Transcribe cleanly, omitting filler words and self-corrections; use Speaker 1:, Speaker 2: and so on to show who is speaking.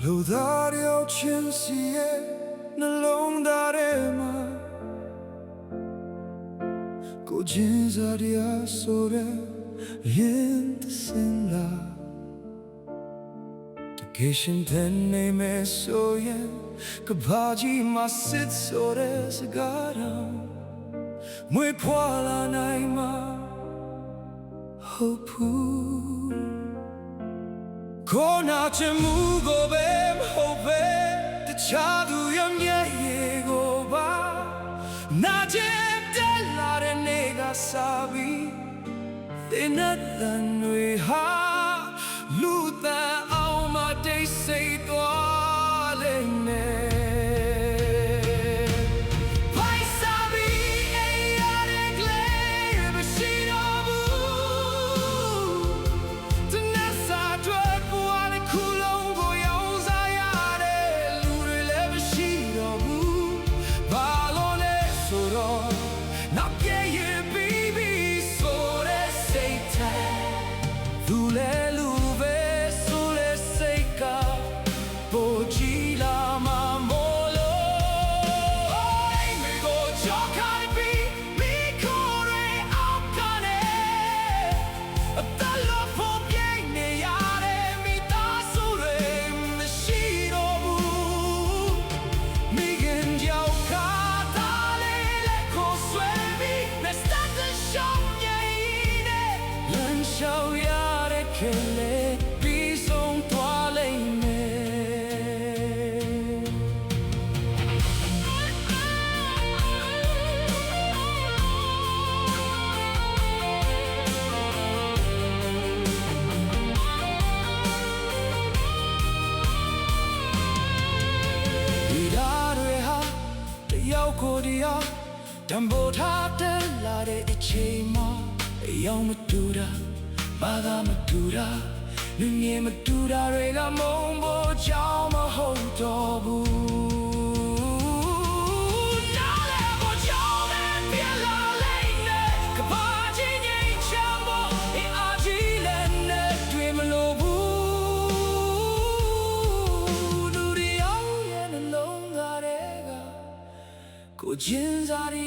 Speaker 1: လူသားတယောက်ချင်းစီရဲ့နှလုံးသားထဲမှာကိုချင်းစားတရားဆိုတဲ့ရင်သစင်လာတကယ်ရှင်တဲ့နေမဲ့ဆိုရင်ကဘာကြီးမစစ်ဆိုတဲ့စကားတော်မွေဖွာလာနိုင်မှာဟုတ်ဘူးကိုနာချင်မှုကိုပဲမဟုတ်ပဲတခြားသူရဲ့မျက်ရည်ကိုပါနာကျင်တက်လာတဲ့နေ့ကစားပြီးသင်နဲ့တန်တွေဟာလူသားအောင်မတိတ်ဆိတ်သွားလိမ့်မယ်လူလဲလူပဲဆိုလဲစိတ်ကပိုကြည်လာမှာမို့လို့အိမ်ကိုကြောက်ခိုင်းပြီးမိခိုးရဲအောက်ကနေအတလို့ဖို့ပြင်းနေရတဲ့မိသားစုတွေမရှိတော့ဘူးမိခင်ကြောက်ခါတာလေးလက်ကိုဆွဲပြီးနဲ့စတဲ့ရှောင်းနေနဲ့လမ်းလျှောက်ခဲလေပြီးဆုံးသွားလိမ့်မယ်ဒီဓာတ်တွေဟာတယောက်ကိုတယောက်တံပိုးထားတဲ့လာတဲ့အချိန်မှာအယောင်မတူတာဘာသာမတူတာလူငယ်မတူတာတွေကမုန်းဖို့ကြောင့်မဟုတ်တော့ဘူးနားလဲဖို့ကြောင့်ပဲပြလာလိမ့်မယ်ကဘာကြီးငိမ့်ချမ်းဖို့အင်အားကြီးလည်းနဲ့တွေ့မလို့ဘူးလူတွေအောင်ရဲ့နှလုံးသားတွေကကိုချင်းစားရ